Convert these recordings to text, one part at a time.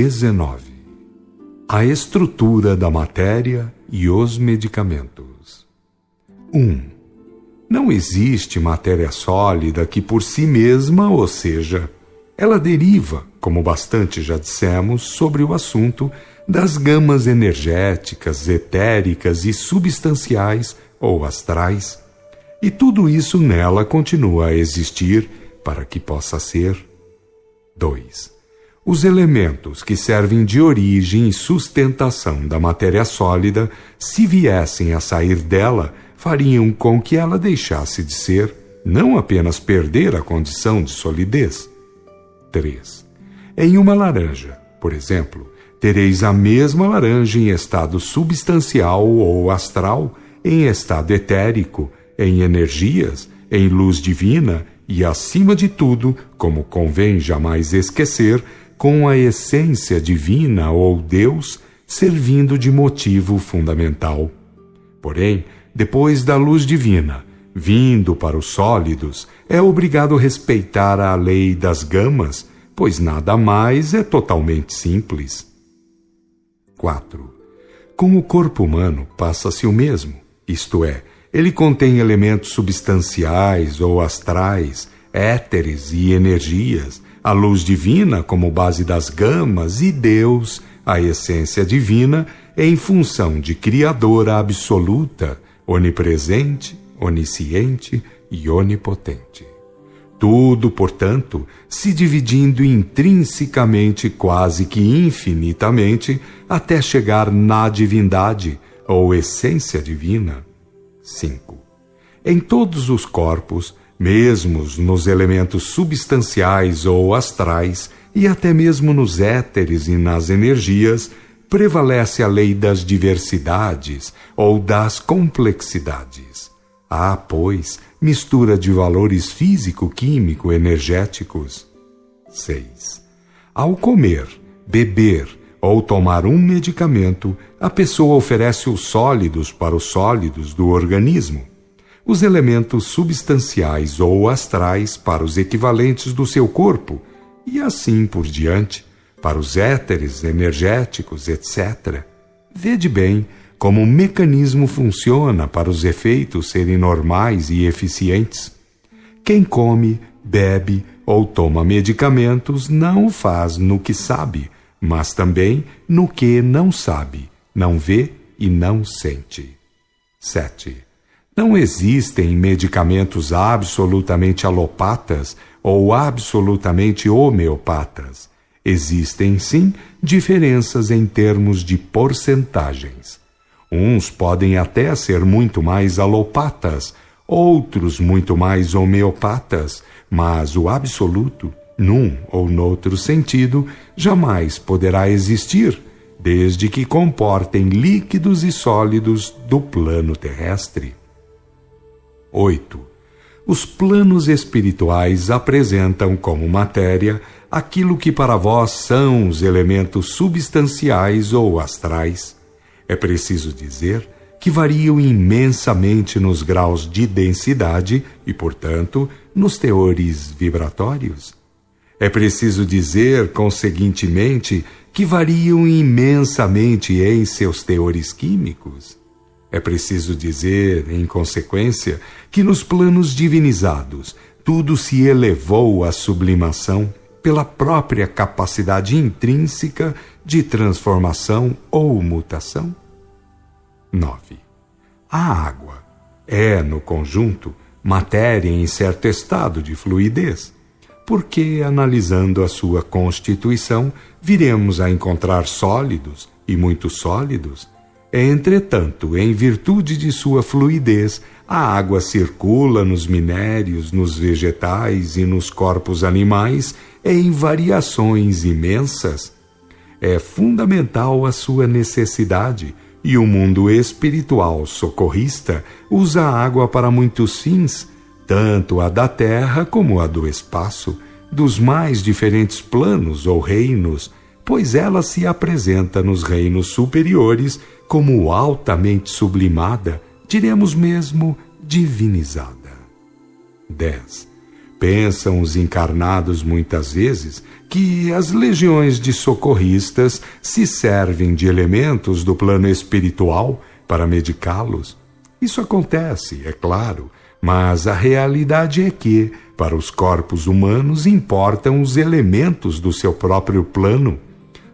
19. A estrutura da matéria e os medicamentos. 1. Não existe matéria sólida que por si mesma, ou seja, ela deriva, como bastante já dissemos sobre o assunto, das gamas energéticas, etéricas e substanciais ou astrais, e tudo isso nela continua a existir para que possa ser. 2. Os elementos que servem de origem e sustentação da matéria sólida, se viessem a sair dela, fariam com que ela deixasse de ser, não apenas perder a condição de solidez. 3. Em uma laranja, por exemplo, tereis a mesma laranja em estado substancial ou astral, em estado etérico, em energias, em luz divina e, acima de tudo, como convém jamais esquecer, com a essência divina ou Deus servindo de motivo fundamental. Porém, depois da luz divina, vindo para os sólidos, é obrigado a respeitar a lei das gamas, pois nada mais é totalmente simples. 4. Com o corpo humano passa-se o mesmo, isto é, ele contém elementos substanciais ou astrais, éteres e energias, a luz divina como base das gamas e Deus, a essência divina, em função de criadora absoluta, onipresente, onisciente e onipotente. Tudo, portanto, se dividindo intrinsecamente, quase que infinitamente, até chegar na divindade, ou essência divina. 5. Em todos os corpos, mesmo nos elementos substanciais ou astrais, e até mesmo nos éteres e nas energias, prevalece a lei das diversidades ou das complexidades. Há, pois, mistura de valores físico-químico-energéticos. 6. Ao comer, beber ou tomar um medicamento, a pessoa oferece os sólidos para os sólidos do organismo, os elementos substanciais ou astrais para os equivalentes do seu corpo, e assim por diante, para os éteres energéticos, etc. Vede bem como o mecanismo funciona para os efeitos serem normais e eficientes. Quem come, bebe ou toma medicamentos não o faz no que sabe, mas também no que não sabe, não vê e não sente. 7. Não existem medicamentos absolutamente alopatas ou absolutamente homeopatas. Existem, sim, diferenças em termos de porcentagens. Uns podem até ser muito mais alopatas, outros muito mais homeopatas, mas o absoluto, num ou noutro sentido, jamais poderá existir, desde que comportem líquidos e sólidos do plano terrestre. 8. Os planos espirituais apresentam como matéria aquilo que para vós são os elementos substanciais ou astrais. É preciso dizer que variam imensamente nos graus de densidade e, portanto, nos teores vibratórios. É preciso dizer, conseguintemente, que variam imensamente em seus teores químicos. É preciso dizer, em consequência, que nos planos divinizados tudo se elevou à sublimação pela própria capacidade intrínseca de transformação ou mutação. 9. A água é, no conjunto, matéria em certo estado de fluidez, porque, analisando a sua constituição, viremos a encontrar sólidos e muito sólidos. Entretanto, em virtude de sua fluidez, a água circula nos minérios, nos vegetais e nos corpos animais em variações imensas. É fundamental a sua necessidade, e o mundo espiritual socorrista usa a água para muitos fins, tanto a da terra como a do espaço, dos mais diferentes planos ou reinos, pois ela se apresenta nos reinos superiores como altamente sublimada, diremos mesmo divinizada. 10. Pensam os encarnados muitas vezes que as legiões de socorristas se servem de elementos do plano espiritual para medicá-los. Isso acontece, é claro, mas a realidade é que, para os corpos humanos, importam os elementos do seu próprio plano.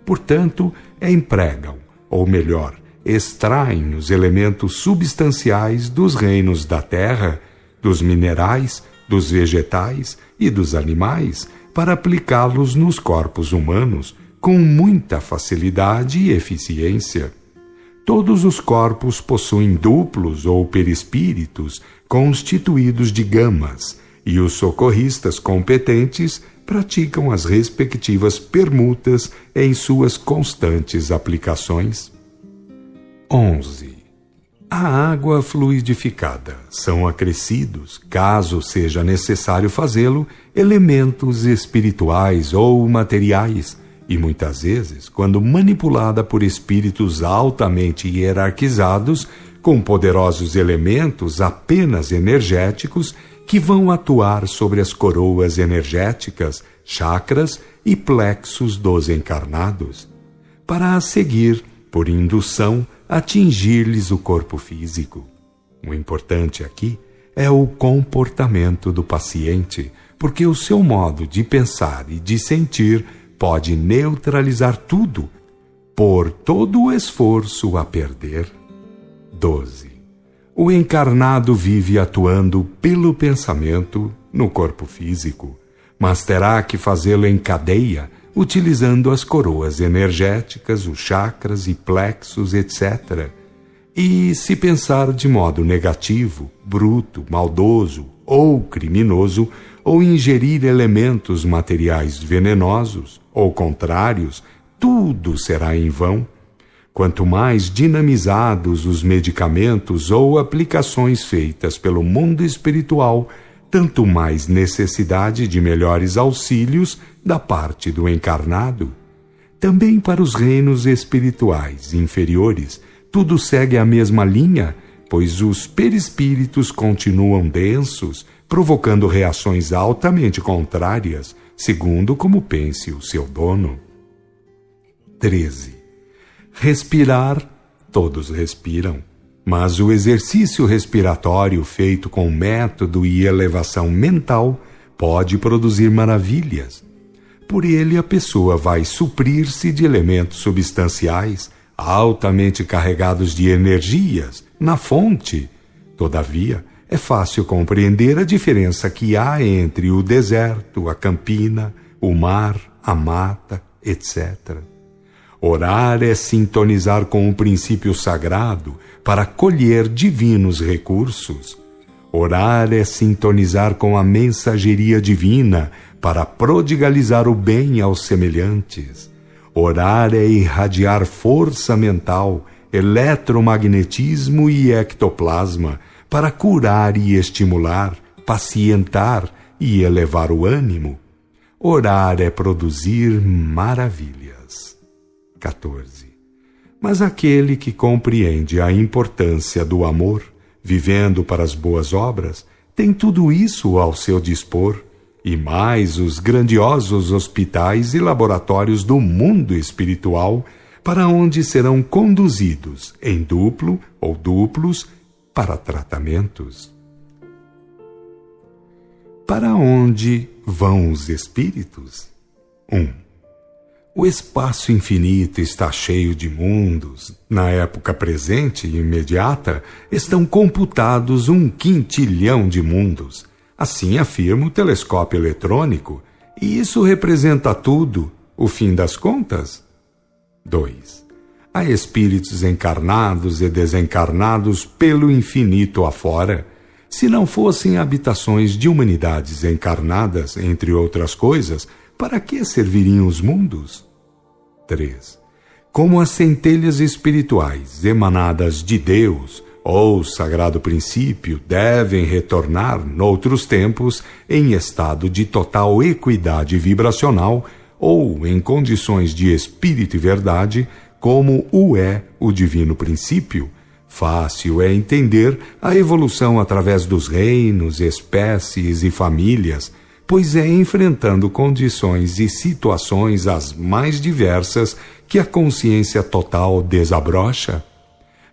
Portanto, empregam, ou melhor, extraem os elementos substanciais dos reinos da terra, dos minerais, dos vegetais e dos animais para aplicá-los nos corpos humanos com muita facilidade e eficiência. Todos os corpos possuem duplos ou perispíritos constituídos de gamas, e os socorristas competentes praticam as respectivas permutas em suas constantes aplicações. 11. A água fluidificada são acrescidos, caso seja necessário fazê-lo, elementos espirituais ou materiais, e muitas vezes, quando manipulada por espíritos altamente hierarquizados, com poderosos elementos apenas energéticos que vão atuar sobre as coroas energéticas, chakras e plexos dos encarnados, para a seguir, por indução, atingir-lhes o corpo físico. O importante aqui é o comportamento do paciente, porque o seu modo de pensar e de sentir pode neutralizar tudo, por todo o esforço a perder. 12. O encarnado vive atuando pelo pensamento no corpo físico, mas terá que fazê-lo em cadeia, utilizando as coroas energéticas, os chakras e plexos, etc. E se pensar de modo negativo, bruto, maldoso ou criminoso, ou ingerir elementos materiais venenosos ou contrários, tudo será em vão. Quanto mais dinamizados os medicamentos ou aplicações feitas pelo mundo espiritual, tanto mais necessidade de melhores auxílios da parte do encarnado. Também para os reinos espirituais inferiores, tudo segue a mesma linha, pois os perispíritos continuam densos, provocando reações altamente contrárias, segundo como pense o seu dono. 13. Respirar, todos respiram, mas o exercício respiratório feito com método e elevação mental pode produzir maravilhas. Por ele a pessoa vai suprir-se de elementos substanciais altamente carregados de energias na fonte. Todavia, é fácil compreender a diferença que há entre o deserto, a campina, o mar, a mata, etc. Orar é sintonizar com o princípio sagrado para colher divinos recursos. Orar é sintonizar com a mensageria divina para prodigalizar o bem aos semelhantes. Orar é irradiar força mental, eletromagnetismo e ectoplasma para curar e estimular, pacientar e elevar o ânimo. Orar é produzir maravilhas. 14. Mas aquele que compreende a importância do amor, vivendo para as boas obras, tem tudo isso ao seu dispor, e mais os grandiosos hospitais e laboratórios do mundo espiritual, para onde serão conduzidos, em duplo ou duplos, para tratamentos. Para onde vão os espíritos? 1. O espaço infinito está cheio de mundos. Na época presente e imediata, estão computados 1 quintilhão de mundos. Assim afirma o telescópio eletrônico, e isso representa tudo, o fim das contas? 2. Há espíritos encarnados e desencarnados pelo infinito afora. Se não fossem habitações de humanidades encarnadas, entre outras coisas, para que serviriam os mundos? 3. Como as centelhas espirituais emanadas de Deus ou sagrado princípio devem retornar, noutros tempos, em estado de total equidade vibracional ou em condições de espírito e verdade, como o é o divino princípio, fácil é entender a evolução através dos reinos, espécies e famílias, pois é enfrentando condições e situações as mais diversas que a consciência total desabrocha.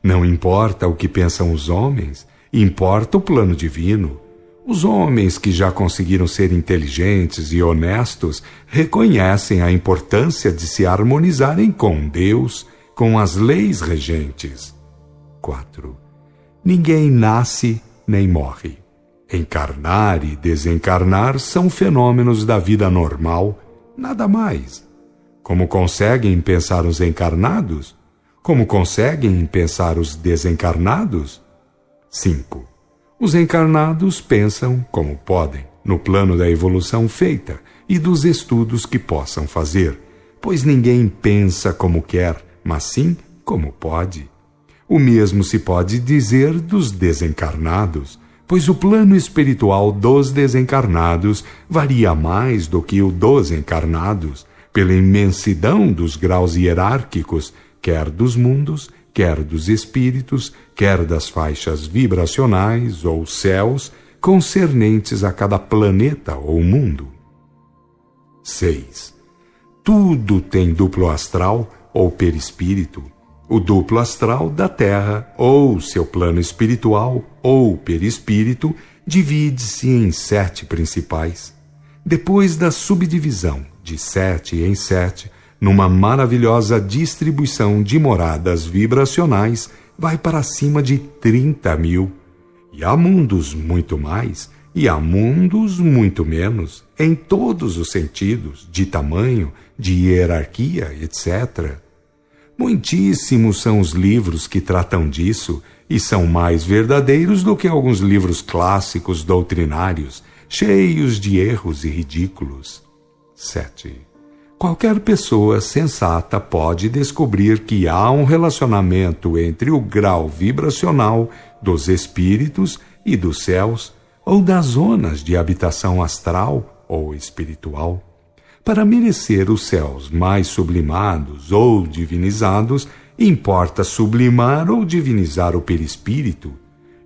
Não importa o que pensam os homens, importa o plano divino. Os homens que já conseguiram ser inteligentes e honestos reconhecem a importância de se harmonizarem com Deus, com as leis regentes. 4. Ninguém nasce nem morre. Encarnar e desencarnar são fenômenos da vida normal, nada mais. Como conseguem pensar os encarnados? Como conseguem pensar os desencarnados? 5. Os encarnados pensam como podem, no plano da evolução feita e dos estudos que possam fazer, pois ninguém pensa como quer, mas sim como pode. O mesmo se pode dizer dos desencarnados, pois o plano espiritual dos desencarnados varia mais do que o dos encarnados, pela imensidão dos graus hierárquicos, quer dos mundos, quer dos espíritos, quer das faixas vibracionais ou céus concernentes a cada planeta ou mundo. 6. Tudo tem duplo astral ou perispírito. O duplo astral da Terra, ou seu plano espiritual, ou perispírito, divide-se em 7 principais. Depois da subdivisão de 7 em 7, numa maravilhosa distribuição de moradas vibracionais, vai para cima de 30.000. E há mundos muito mais, e há mundos muito menos, em todos os sentidos, de tamanho, de hierarquia, etc. Muitíssimos são os livros que tratam disso, e são mais verdadeiros do que alguns livros clássicos doutrinários, cheios de erros e ridículos. 7. Qualquer pessoa sensata pode descobrir que há um relacionamento entre o grau vibracional dos espíritos e dos céus, ou das zonas de habitação astral ou espiritual. Para merecer os céus mais sublimados ou divinizados, importa sublimar ou divinizar o perispírito,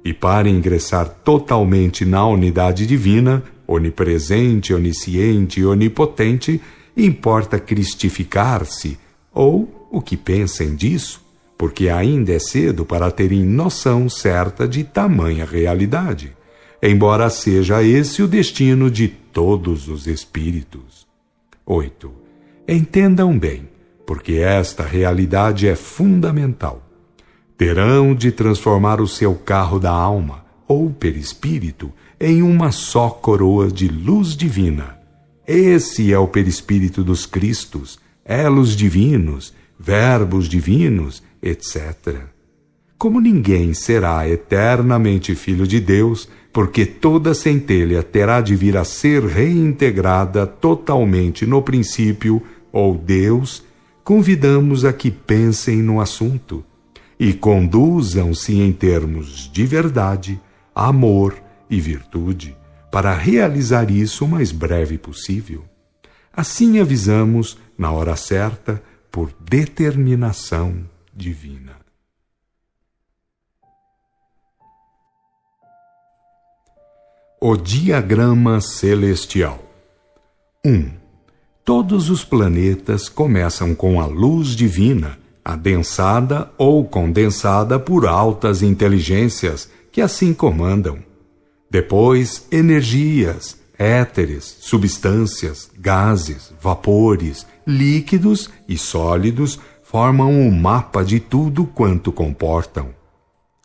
e para ingressar totalmente na unidade divina, onipresente, onisciente e onipotente, importa cristificar-se, ou o que pensem disso, porque ainda é cedo para terem noção certa de tamanha realidade, embora seja esse o destino de todos os espíritos. 8. Entendam bem, porque esta realidade é fundamental. Terão de transformar o seu carro da alma, ou perispírito, em uma só coroa de luz divina. Esse é o perispírito dos Cristos, elos divinos, verbos divinos, etc. Como ninguém será eternamente filho de Deus, porque toda centelha terá de vir a ser reintegrada totalmente no princípio, ou Deus, convidamos a que pensem no assunto e conduzam-se em termos de verdade, amor e virtude, para realizar isso o mais breve possível. Assim avisamos, na hora certa, por determinação divina. O diagrama celestial. 1. Todos os planetas começam com a luz divina, adensada ou condensada por altas inteligências que assim comandam. Depois, energias, éteres, substâncias, gases, vapores, líquidos e sólidos formam o mapa de tudo quanto comportam.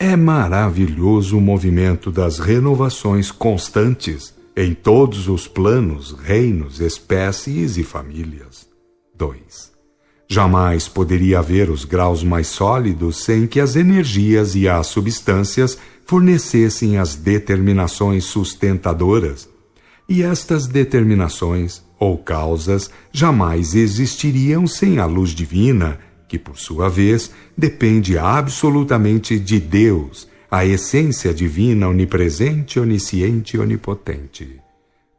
É maravilhoso o movimento das renovações constantes em todos os planos, reinos, espécies e famílias. 2. Jamais poderia haver os graus mais sólidos sem que as energias e as substâncias fornecessem as determinações sustentadoras. E estas determinações, ou causas, jamais existiriam sem a luz divina, que, por sua vez, depende absolutamente de Deus, a essência divina onipresente, onisciente e onipotente.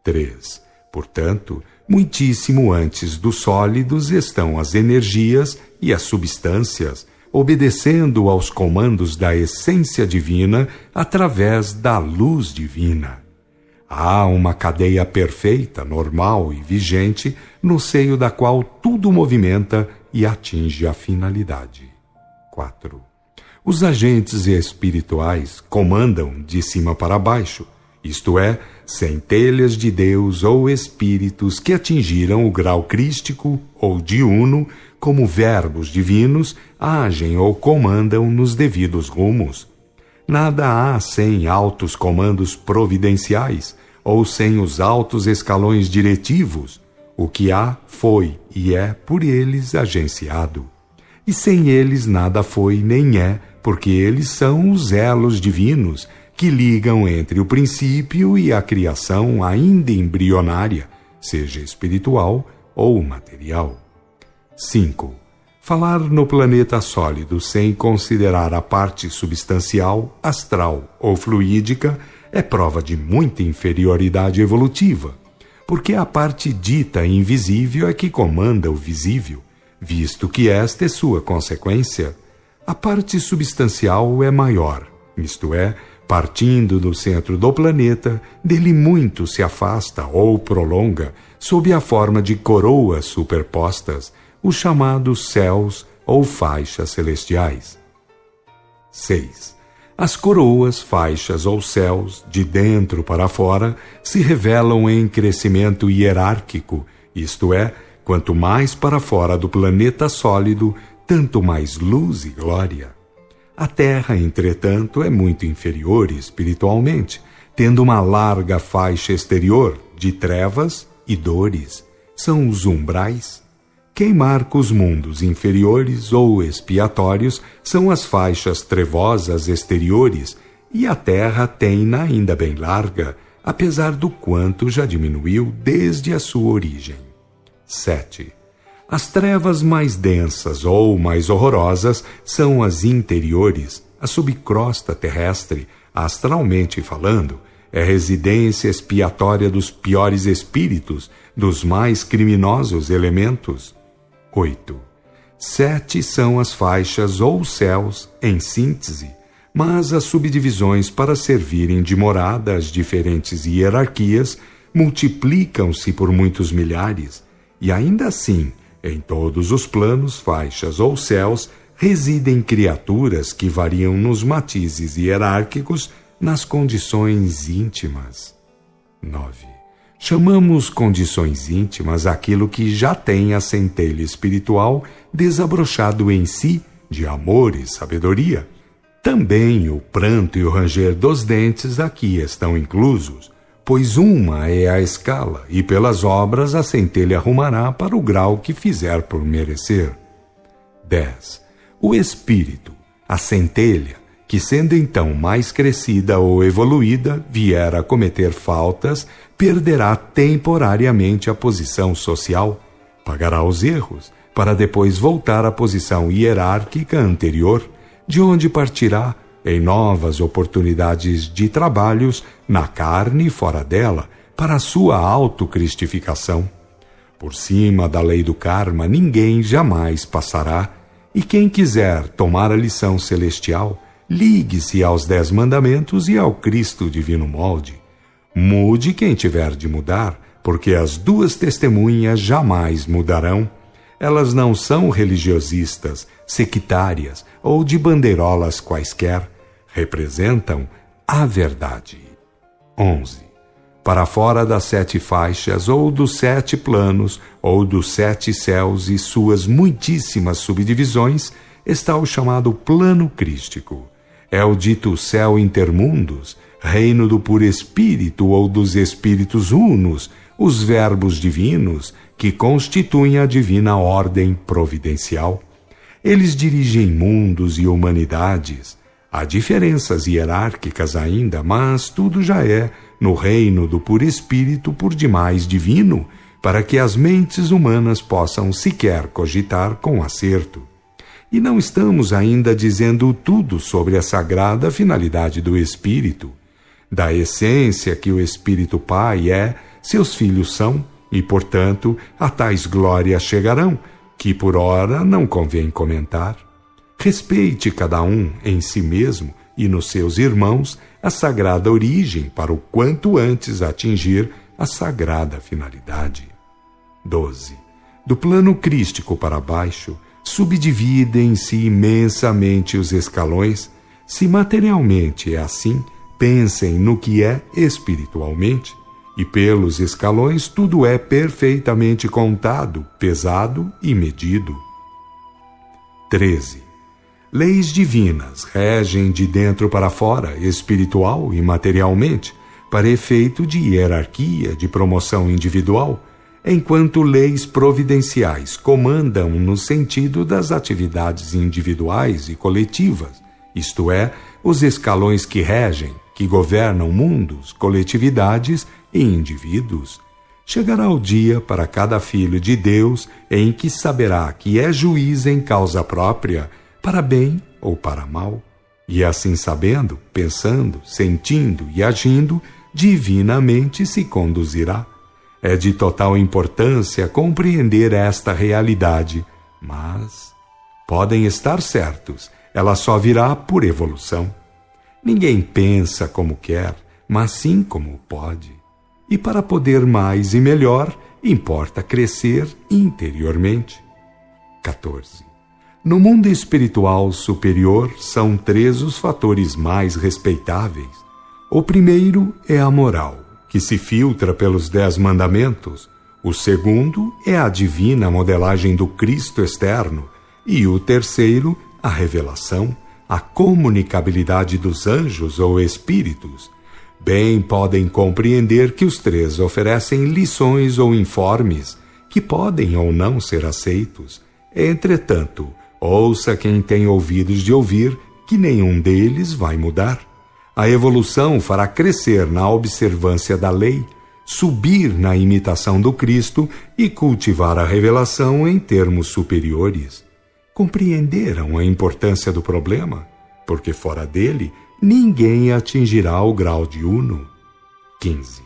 3. Portanto, muitíssimo antes dos sólidos estão as energias e as substâncias, obedecendo aos comandos da essência divina através da luz divina. Há uma cadeia perfeita, normal e vigente, no seio da qual tudo movimenta e atinge a finalidade. 4. Os agentes espirituais comandam de cima para baixo, isto é, centelhas de Deus ou espíritos que atingiram o grau crístico ou diuno, como verbos divinos, agem ou comandam nos devidos rumos. Nada há sem altos comandos providenciais ou sem os altos escalões diretivos. O que há foi e é por eles agenciado. E sem eles nada foi nem é, porque eles são os elos divinos que ligam entre o princípio e a criação ainda embrionária, seja espiritual ou material. 5. Falar no planeta sólido sem considerar a parte substancial, astral ou fluídica é prova de muita inferioridade evolutiva, porque a parte dita invisível é que comanda o visível, visto que esta é sua consequência. A parte substancial é maior, isto é, partindo do centro do planeta, dele muito se afasta ou prolonga, sob a forma de coroas superpostas, os chamados céus ou faixas celestiais. 6. As coroas, faixas ou céus, de dentro para fora, se revelam em crescimento hierárquico, isto é, quanto mais para fora do planeta sólido, tanto mais luz e glória. A Terra, entretanto, é muito inferior espiritualmente, tendo uma larga faixa exterior de trevas e dores. São os umbrais. Quem marca os mundos inferiores ou expiatórios são as faixas trevosas exteriores, e a Terra tem-na ainda bem larga, apesar do quanto já diminuiu desde a sua origem. 7. As trevas mais densas ou mais horrorosas são as interiores, a subcrosta terrestre, astralmente falando, é residência expiatória dos piores espíritos, dos mais criminosos elementos. 8. 7 são as faixas ou céus, em síntese, mas as subdivisões para servirem de morada às diferentes hierarquias multiplicam-se por muitos milhares, e ainda assim, em todos os planos, faixas ou céus, residem criaturas que variam nos matizes hierárquicos nas condições íntimas. 9. Chamamos condições íntimas aquilo que já tem a centelha espiritual desabrochado em si de amor e sabedoria. Também o pranto e o ranger dos dentes aqui estão inclusos, pois uma é a escala, e pelas obras a centelha arrumará para o grau que fizer por merecer. 10. O espírito, a centelha, que sendo então mais crescida ou evoluída, vier a cometer faltas, perderá temporariamente a posição social, pagará os erros, para depois voltar à posição hierárquica anterior, de onde partirá em novas oportunidades de trabalhos na carne e fora dela, para a sua autocristificação. Por cima da lei do karma ninguém jamais passará, e quem quiser tomar a lição celestial, ligue-se aos 10 mandamentos e ao Cristo divino molde. Mude quem tiver de mudar, porque as 2 testemunhas jamais mudarão. Elas não são religiosistas, sectárias ou de bandeirolas quaisquer. Representam a verdade. 11. Para fora das 7 faixas, ou dos 7 planos, ou dos 7 céus e suas muitíssimas subdivisões, está o chamado plano crístico. É o dito céu intermundos, reino do puro espírito ou dos espíritos unos, os verbos divinos que constituem a divina ordem providencial. Eles dirigem mundos e humanidades. Há diferenças hierárquicas ainda, mas tudo já é, no reino do puro espírito, por demais divino, para que as mentes humanas possam sequer cogitar com acerto. E não estamos ainda dizendo tudo sobre a sagrada finalidade do Espírito. Da essência que o Espírito Pai é, seus filhos são, e, portanto, a tais glórias chegarão, que por ora não convém comentar. Respeite cada um em si mesmo e nos seus irmãos a sagrada origem para o quanto antes atingir a sagrada finalidade. 12. Do plano crístico para baixo, subdividem-se imensamente os escalões. Se materialmente é assim, pensem no que é espiritualmente, e pelos escalões tudo é perfeitamente contado, pesado e medido. 13. Leis divinas regem de dentro para fora, espiritual e materialmente, para efeito de hierarquia, de promoção individual, enquanto leis providenciais comandam no sentido das atividades individuais e coletivas, isto é, os escalões que regem, que governam mundos, coletividades e indivíduos. Chegará o dia para cada filho de Deus em que saberá que é juiz em causa própria, para bem ou para mal, e assim sabendo, pensando, sentindo e agindo, divinamente se conduzirá. É de total importância compreender esta realidade, mas podem estar certos, ela só virá por evolução. Ninguém pensa como quer, mas sim como pode. E para poder mais e melhor, importa crescer interiormente. 14. No mundo espiritual superior, são 3 os fatores mais respeitáveis. O primeiro é a moral, que se filtra pelos 10 mandamentos. O segundo é a divina modelagem do Cristo externo. E o terceiro, a revelação, a comunicabilidade dos anjos ou espíritos. Bem podem compreender que os 3 oferecem lições ou informes, que podem ou não ser aceitos. Entretanto, ouça quem tem ouvidos de ouvir, que nenhum deles vai mudar. A evolução fará crescer na observância da lei, subir na imitação do Cristo e cultivar a revelação em termos superiores. Compreenderam a importância do problema? Porque fora dele, ninguém atingirá o grau de uno. 15.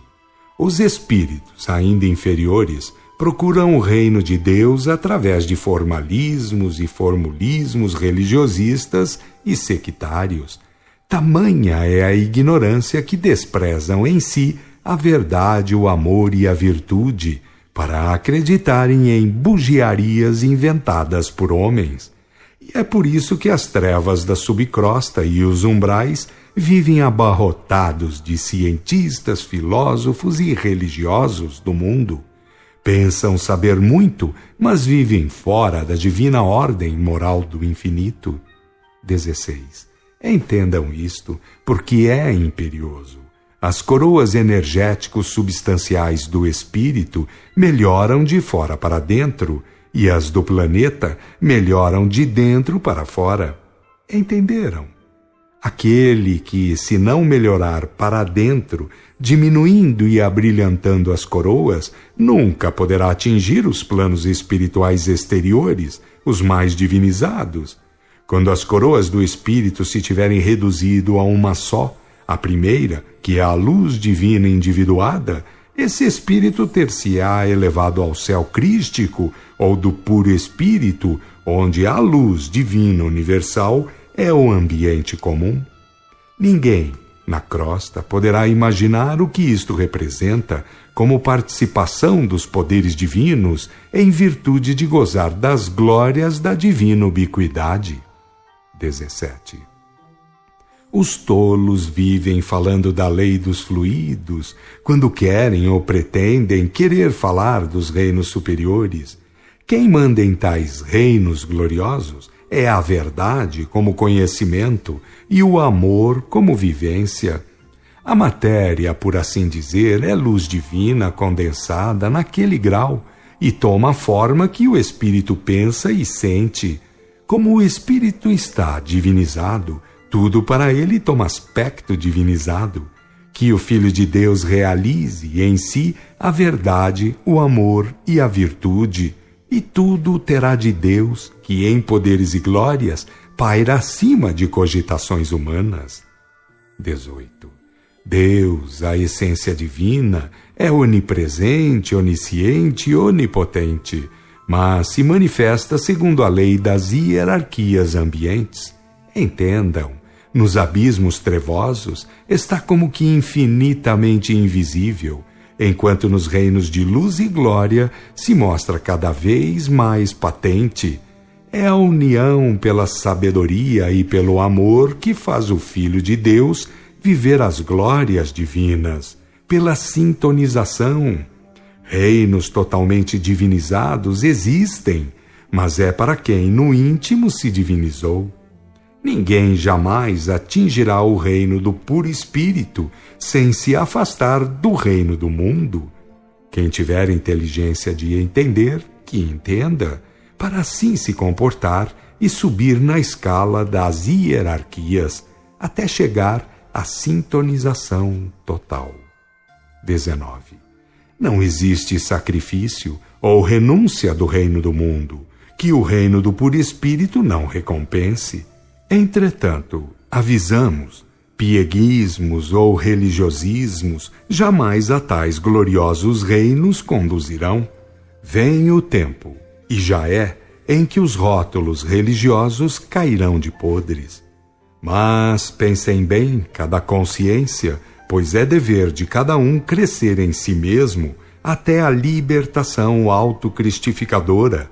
Os espíritos ainda inferiores procuram o reino de Deus através de formalismos e formulismos religiosistas e sectários. Tamanha é a ignorância que desprezam em si a verdade, o amor e a virtude, para acreditarem em bugiarias inventadas por homens. E é por isso que as trevas da subcrosta e os umbrais vivem abarrotados de cientistas, filósofos e religiosos do mundo. Pensam saber muito, mas vivem fora da divina ordem moral do infinito. 16. Entendam isto, porque é imperioso. As coroas energéticos substanciais do espírito melhoram de fora para dentro, e as do planeta melhoram de dentro para fora. Entenderam? Aquele que, se não melhorar para dentro, diminuindo e abrilhantando as coroas, nunca poderá atingir os planos espirituais exteriores, os mais divinizados. Quando as coroas do espírito se tiverem reduzido a uma só, a primeira, que é a luz divina individuada, esse espírito ter-se-á elevado ao céu crístico ou do puro espírito, onde a luz divina universal é o ambiente comum. Ninguém, na crosta, poderá imaginar o que isto representa como participação dos poderes divinos em virtude de gozar das glórias da divina ubiquidade. 17. Os tolos vivem falando da lei dos fluidos, quando querem ou pretendem querer falar dos reinos superiores. Quem manda em tais reinos gloriosos é a verdade como conhecimento e o amor como vivência. A matéria, por assim dizer, é luz divina condensada naquele grau e toma a forma que o espírito pensa e sente. Como o espírito está divinizado, tudo para ele toma aspecto divinizado. Que o Filho de Deus realize em si a verdade, o amor e a virtude, e tudo terá de Deus, que em poderes e glórias paira acima de cogitações humanas. 18. Deus, a essência divina, é onipresente, onisciente e onipotente, mas se manifesta segundo a lei das hierarquias ambientes. Entendam, nos abismos trevosos, está como que infinitamente invisível, enquanto nos reinos de luz e glória se mostra cada vez mais patente. É a união pela sabedoria e pelo amor que faz o Filho de Deus viver as glórias divinas, pela sintonização. Reinos totalmente divinizados existem, mas é para quem no íntimo se divinizou. Ninguém jamais atingirá o reino do puro espírito sem se afastar do reino do mundo. Quem tiver inteligência de entender, que entenda, para assim se comportar e subir na escala das hierarquias, até chegar à sintonização total. 19. Não existe sacrifício ou renúncia do reino do mundo, que o reino do puro espírito não recompense. Entretanto, avisamos, pieguismos ou religiosismos jamais a tais gloriosos reinos conduzirão. Vem o tempo, e já é, em que os rótulos religiosos cairão de podres. Mas pensem bem cada consciência, pois é dever de cada um crescer em si mesmo até a libertação autocristificadora.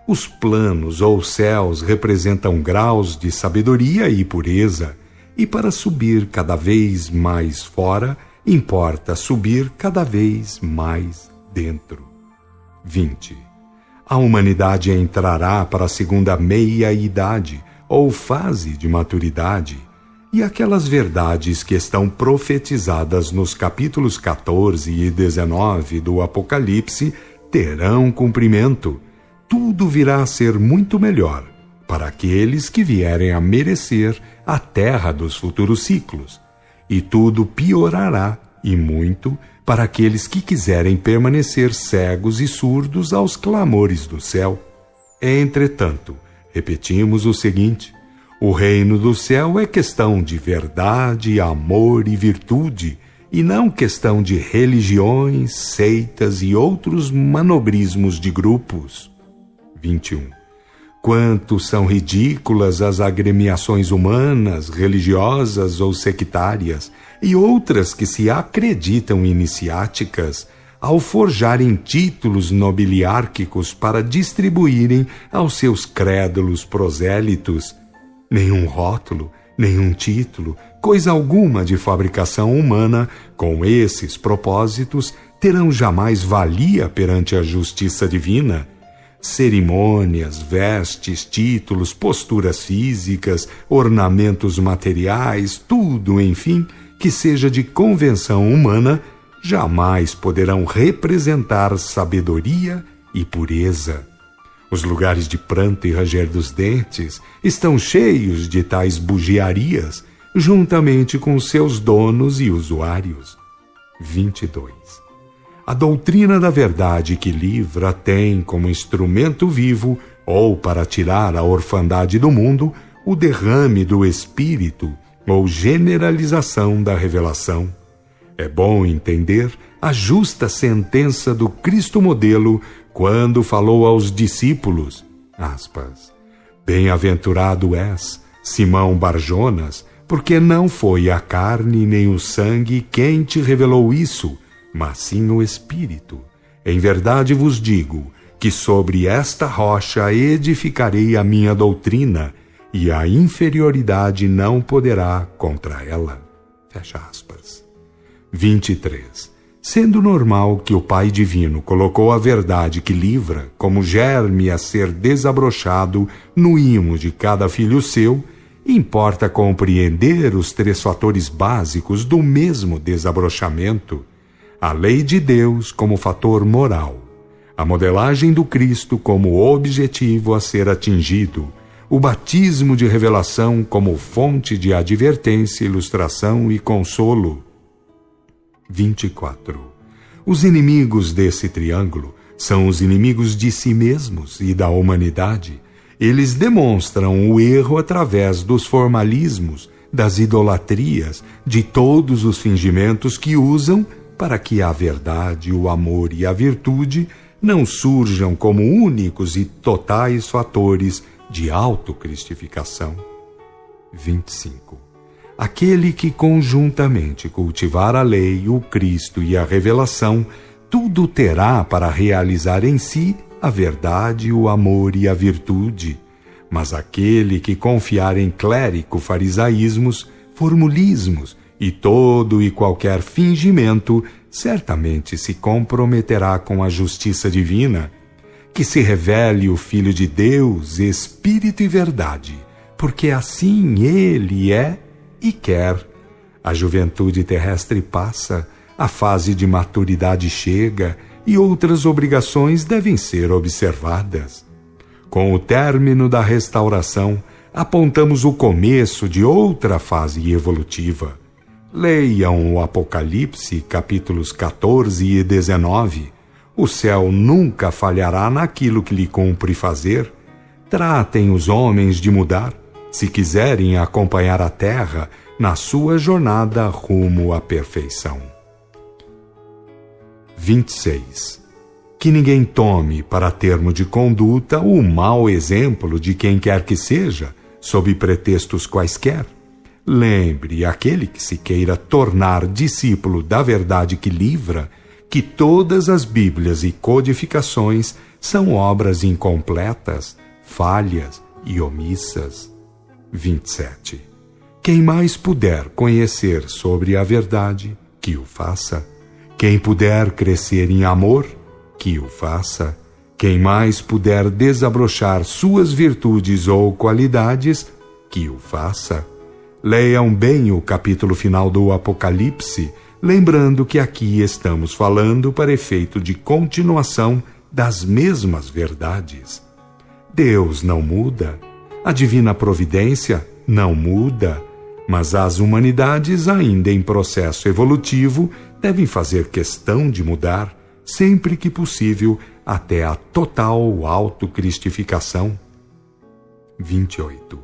Os planos ou céus representam graus de sabedoria e pureza, e para subir cada vez mais fora, importa subir cada vez mais dentro. 20. A humanidade entrará para a segunda meia-idade, ou fase de maturidade, e aquelas verdades que estão profetizadas nos capítulos 14 e 19 do Apocalipse terão cumprimento. Tudo virá a ser muito melhor para aqueles que vierem a merecer a terra dos futuros ciclos, e tudo piorará, e muito, para aqueles que quiserem permanecer cegos e surdos aos clamores do céu. Entretanto, repetimos o seguinte: o reino do céu é questão de verdade, amor e virtude, e não questão de religiões, seitas e outros manobrismos de grupos. 21. Quanto são ridículas as agremiações humanas, religiosas ou sectárias, e outras que se acreditam iniciáticas, ao forjarem títulos nobiliárquicos para distribuírem aos seus crédulos prosélitos. Nenhum rótulo, nenhum título, coisa alguma de fabricação humana, com esses propósitos, terão jamais valia perante a justiça divina. Cerimônias, vestes, títulos, posturas físicas, ornamentos materiais, tudo, enfim, que seja de convenção humana, jamais poderão representar sabedoria e pureza. Os lugares de pranto e ranger dos dentes estão cheios de tais bugiarias, juntamente com seus donos e usuários. 22. A doutrina da verdade que livra tem como instrumento vivo, ou para tirar a orfandade do mundo, o derrame do Espírito, ou generalização da revelação. É bom entender a justa sentença do Cristo modelo quando falou aos discípulos, aspas, bem-aventurado és, Simão Barjonas, porque não foi a carne nem o sangue quem te revelou isso, mas sim o Espírito. Em verdade vos digo que sobre esta rocha edificarei a minha doutrina, e a inferioridade não poderá contra ela. Fecha aspas. 23. Sendo normal que o Pai Divino colocou a verdade que livra como germe a ser desabrochado no imo de cada filho seu, importa compreender os 3 fatores básicos do mesmo desabrochamento: a lei de Deus como fator moral, a modelagem do Cristo como objetivo a ser atingido, o batismo de revelação como fonte de advertência, ilustração e consolo. 24. Os inimigos desse triângulo são os inimigos de si mesmos e da humanidade. Eles demonstram o erro através dos formalismos, das idolatrias, de todos os fingimentos que usam para que a verdade, o amor e a virtude não surjam como únicos e totais fatores de autocristificação. 25. aquele que conjuntamente cultivar a lei, o Cristo e a revelação, tudo terá para realizar em si a verdade, o amor e a virtude. Mas aquele que confiar em clérico-farisaísmos, formulismos e todo e qualquer fingimento, certamente se comprometerá com a justiça divina. Que se revele o Filho de Deus, Espírito e verdade, porque assim ele é e quer. A juventude terrestre passa, a fase de maturidade chega e outras obrigações devem ser observadas. Com o término da restauração, apontamos o começo de outra fase evolutiva. Leiam o Apocalipse, capítulos 14 e 19. O céu nunca falhará naquilo que lhe cumpre fazer. Tratem os homens de mudar, se quiserem acompanhar a terra na sua jornada rumo à perfeição. 26. Que ninguém tome para termo de conduta o mau exemplo de quem quer que seja, sob pretextos quaisquer. Lembre aquele que se queira tornar discípulo da verdade que livra, que todas as Bíblias e codificações são obras incompletas, falhas e omissas. 27. Quem mais puder conhecer sobre a verdade, que o faça. Quem puder crescer em amor, que o faça. Quem mais puder desabrochar suas virtudes ou qualidades, que o faça. Leiam bem o capítulo final do Apocalipse, lembrando que aqui estamos falando para efeito de continuação das mesmas verdades. Deus não muda, a divina providência não muda, mas as humanidades, ainda em processo evolutivo, devem fazer questão de mudar, sempre que possível, até a total autocristificação. 28.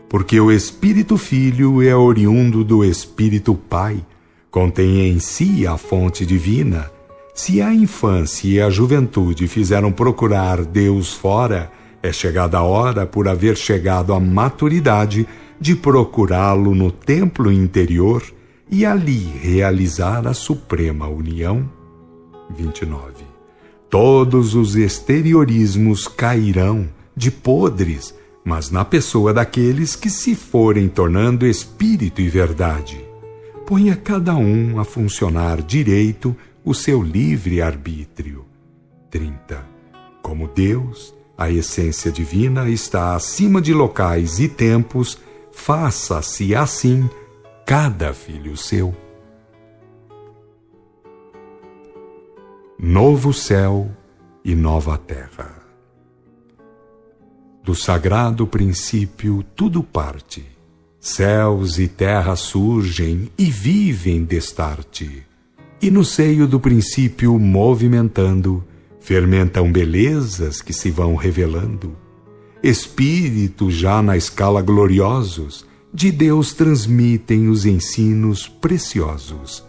Porque o Espírito Filho é oriundo do Espírito Pai, contém em si a fonte divina. Se a infância e a juventude fizeram procurar Deus fora, é chegada a hora, por haver chegado à maturidade, de procurá-lo no templo interior e ali realizar a suprema união. 29. Todos os exteriorismos cairão de podres, mas na pessoa daqueles que se forem tornando espírito e verdade. Ponha cada um a funcionar direito o seu livre-arbítrio. 30. Como Deus, a essência divina, está acima de locais e tempos, faça-se assim cada filho seu. Novo céu e nova terra. Do sagrado princípio tudo parte, céus e terra surgem e vivem destarte, e no seio do princípio movimentando, fermentam belezas que se vão revelando. Espíritos já na escala gloriosos, de Deus transmitem os ensinos preciosos,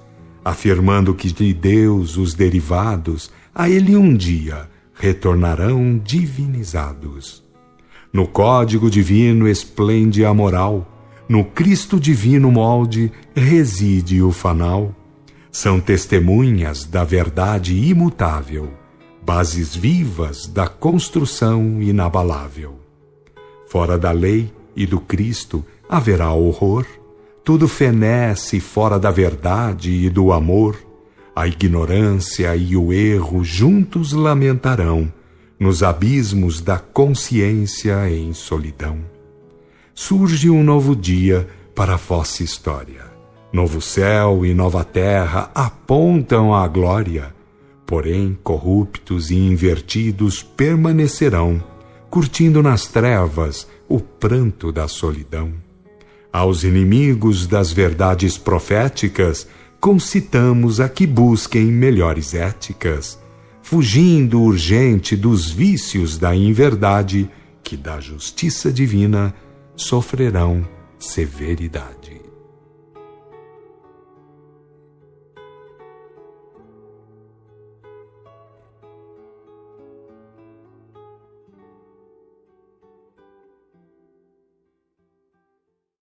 afirmando que de Deus os derivados a Ele um dia retornarão divinizados. No código divino esplende a moral, no Cristo divino molde reside o fanal. São testemunhas da verdade imutável, bases vivas da construção inabalável. Fora da lei e do Cristo haverá horror, tudo fenece fora da verdade e do amor. A ignorância e o erro juntos lamentarão, nos abismos da consciência em solidão. Surge um novo dia para a vossa história. Novo céu e nova terra apontam à glória, porém corruptos e invertidos permanecerão, curtindo nas trevas o pranto da solidão. Aos inimigos das verdades proféticas, concitamos a que busquem melhores éticas, fugindo urgente dos vícios da inverdade, que da justiça divina sofrerão severidade.